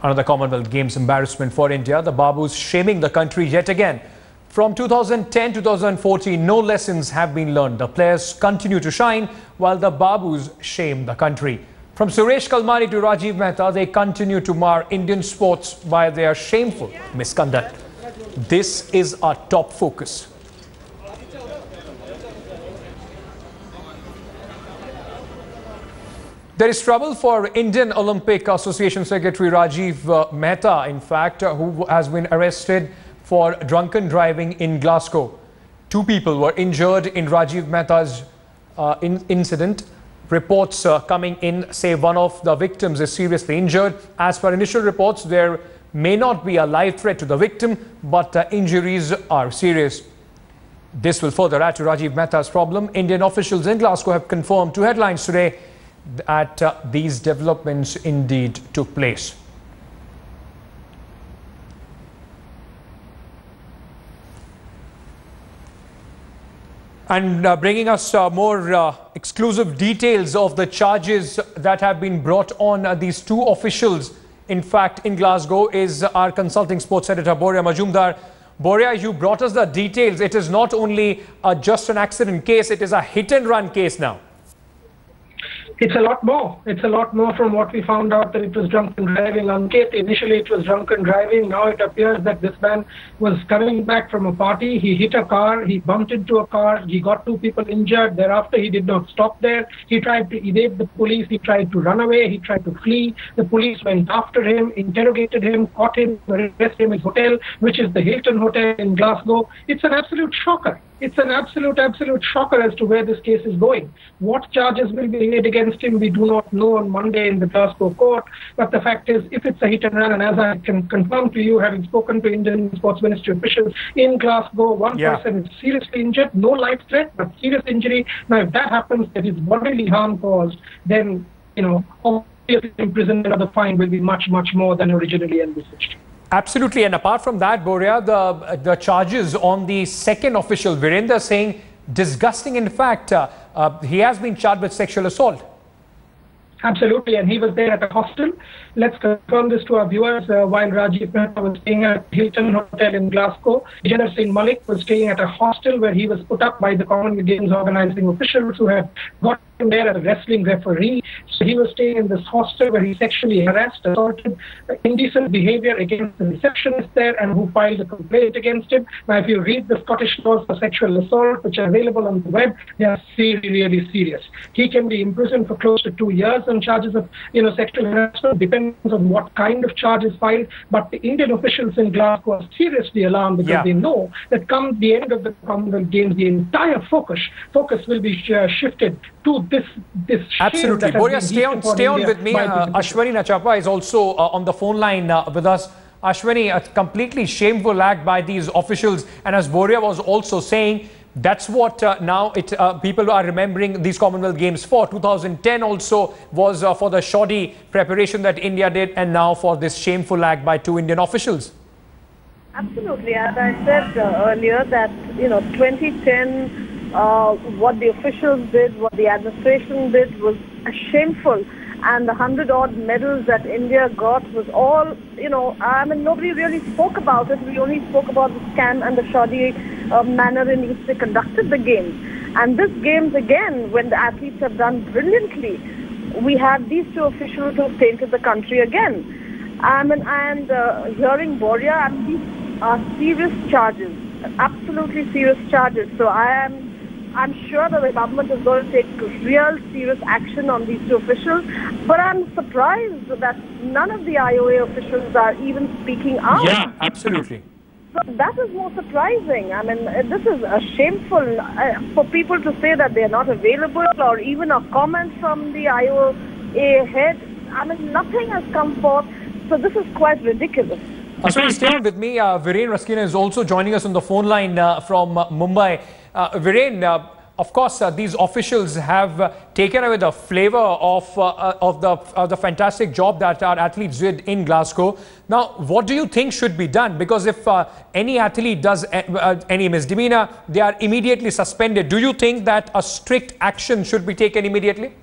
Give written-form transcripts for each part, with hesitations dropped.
Another Commonwealth Games embarrassment for India. The Babus shaming the country yet again. From 2010-2014, no lessons have been learned. The players continue to shine while the Babus shame the country. From Suresh Kalmari to Rajeev Mehta, they continue to mar Indian sports by their shameful misconduct. This is our top focus. There is trouble for Indian Olympic Association Secretary Rajeev Mehta, in fact, who has been arrested for drunken driving in Glasgow. 2 people were injured in Rajeev Mehta's incident. Reports coming in say one of the victims is seriously injured. As per initial reports, there may not be a live threat to the victim, but injuries are serious. This will further add to Rajeev Mehta's problem. Indian officials in Glasgow have confirmed to headlines today that these developments indeed took place. And bringing us more exclusive details of the charges that have been brought on these 2 officials, in fact, in Glasgow, is our consulting sports editor, Boria Majumdar. Boria, you brought us the details. It is not only just an accident case, it is a hit-and-run case now. It's a lot more. It's a lot more from what we found out that it was drunken driving. Initially it was drunken driving. Now it appears that this man was coming back from a party. He hit a car. He bumped into a car. He got 2 people injured. Thereafter, he did not stop there. He tried to evade the police. He tried to run away. He tried to flee. The police went after him, interrogated him, caught him, arrested him in his hotel, which is the Hilton Hotel in Glasgow. It's an absolute shocker. It's an absolute shocker as to where this case is going. What charges will be laid against him, we do not know on Monday in the Glasgow court. But the fact is, if it's a hit and run, and as I can confirm to you, having spoken to Indian Sports Ministry officials in Glasgow, one person is seriously injured, no life threat, but serious injury. Now, if that happens, that is bodily harm caused, then, obviously imprisonment or the fine will be much, much more than originally envisaged. Absolutely. And apart from that, Boria, the charges on the second official, Virender, saying disgusting. In fact, he has been charged with sexual assault. Absolutely, and he was there at a hostel. Let's confirm this to our viewers. While Rajeev Mehta was staying at Hilton Hotel in Glasgow, Janar Singh Malik was staying at a hostel where he was put up by the Commonwealth Games organizing officials who had got him there as a wrestling referee. So he was staying in this hostel where he sexually harassed, assaulted, indecent behavior against the receptionist there, and who filed a complaint against him. Now, if you read the Scottish laws for sexual assault, which are available on the web, they are really serious. He can be imprisoned for close to 2 years on charges of, sexual harassment. Depends on what kind of charge is filed. But the Indian officials in Glasgow are seriously alarmed because they know that come the end of the Commonwealth Games, the entire focus will be shifted to this Absolutely. Boria, stay on with me. Ashwani Nachappa is also on the phone line with us. Ashwani, a completely shameful act by these officials. And as Boria was also saying, that's what now people are remembering these Commonwealth Games for. 2010 also was for the shoddy preparation that India did, and now for this shameful act by 2 Indian officials. Absolutely. As I said earlier, that 2010, what the officials did, what the administration did was shameful. And the 100-odd medals that India got was all, nobody really spoke about it. We only spoke about the scam and the shoddy manner in which they conducted the games. And this games, again, when the athletes have done brilliantly, we have these 2 officials who have tainted the country again. Hearing Boria, these are serious charges, absolutely serious charges. So I'm sure that the government is going to take real serious action on these 2 officials. But I'm surprised that none of the IOA officials are even speaking out. Yeah, absolutely. So that is more surprising. This is shameful for people to say that they are not available, or even a comment from the IOA head. Nothing has come forth. So this is quite ridiculous. Ashwani, stay on with me. Viren Raskina is also joining us on the phone line from Mumbai. Viren, of course, these officials have taken away the flavor of the fantastic job that our athletes did in Glasgow. Now, what do you think should be done? Because if any athlete does any misdemeanor, they are immediately suspended. Do you think that a strict action should be taken immediately?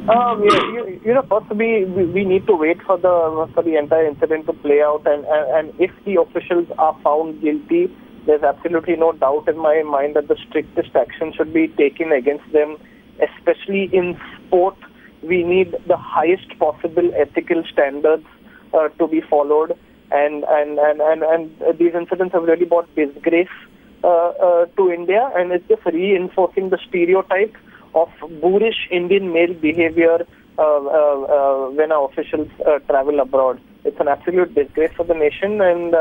First we need to wait for the entire incident to play out, and if the officials are found guilty, there's absolutely no doubt in my mind that the strictest action should be taken against them. Especially in sport, we need the highest possible ethical standards to be followed, and these incidents have really brought disgrace to India, and it's just reinforcing the stereotype of boorish Indian male behavior when our officials travel abroad. It's an absolute disgrace for the nation, and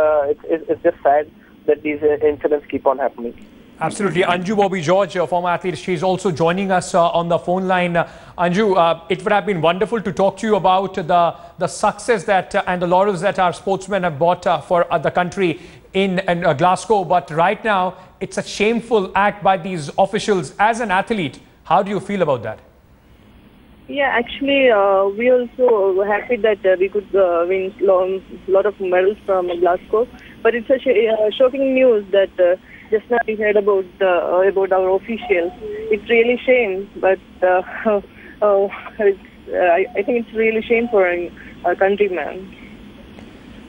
it's just sad that these incidents keep on happening. Absolutely. Anju Bobby George, a former athlete, she's also joining us on the phone line. Anju, it would have been wonderful to talk to you about the success that and the laurels that our sportsmen have brought for the country in Glasgow. But right now, it's a shameful act by these officials. As an athlete, how do you feel about that? Yeah, actually, we also were happy that we could win a lot of medals from Glasgow. But it's a shocking news that just now we heard about our officials. It's really shame, but I think it's really shame for a countryman.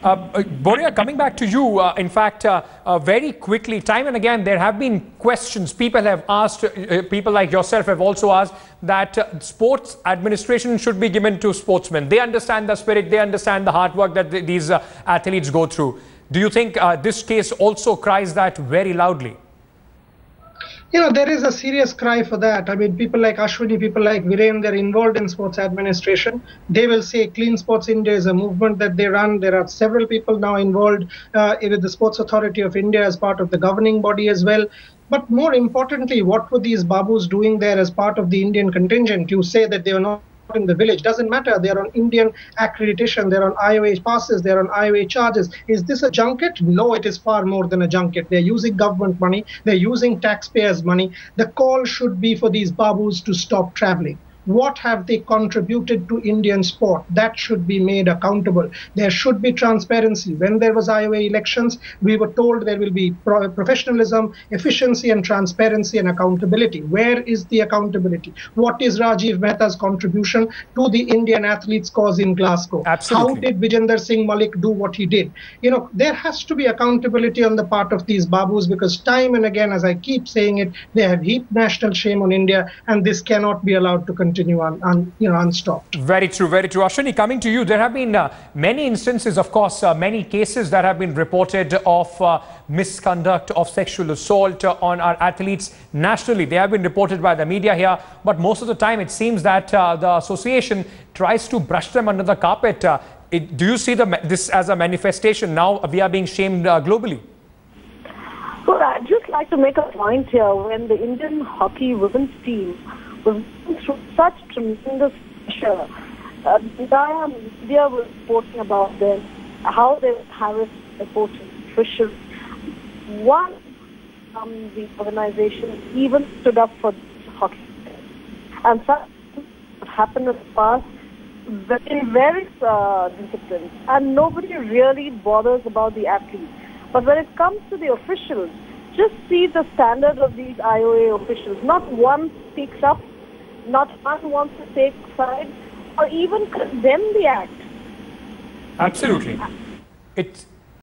Boria, coming back to you, in fact, very quickly, time and again, there have been questions. People have asked, people like yourself have also asked that sports administration should be given to sportsmen. They understand the spirit, they understand the hard work that these athletes go through. Do you think this case also cries that very loudly? You know, there is a serious cry for that. I mean, people like Ashwini, people like Viren, they're involved in sports administration. They will say Clean Sports India is a movement that they run. There are several people now involved with the Sports Authority of India as part of the governing body as well. But more importantly, what were these babus doing there as part of the Indian contingent? You say that they were not in the village. Doesn't matter. They're on Indian accreditation. They're on IOA passes. They're on IOA charges. Is this a junket? No, it is far more than a junket. They're using government money. They're using taxpayers' money. The call should be for these babus to stop traveling. What have they contributed to Indian sport? That should be made accountable. There should be transparency. When there was IOA elections, we were told there will be professionalism, efficiency, and transparency and accountability. Where is the accountability? What is Rajeev Mehta's contribution to the Indian athletes' cause in Glasgow? Absolutely. How did Vijender Singh Malik do what he did? You know, there has to be accountability on the part of these babus, because time and again, as I keep saying it, they have heaped national shame on India, and this cannot be allowed to continue unstopped. Very true, very true. Ashwini, coming to you, there have been many instances, of course, many cases that have been reported of misconduct, of sexual assault on our athletes nationally. They have been reported by the media here, but most of the time it seems that the association tries to brush them under the carpet. Do you see this as a manifestation? Now we are being shamed globally. Well, I'd just like to make a point here. When the Indian hockey women's team was going through such tremendous pressure, the entire media was reporting about them, how they were harassed by sports officials. One from the organization even stood up for hockey. And such happened in the past in various disciplines, and nobody really bothers about the athletes. But when it comes to the officials, just see the standard of these IOA officials. Not one speaks up, not one wants to take side or even condemn the act. Absolutely.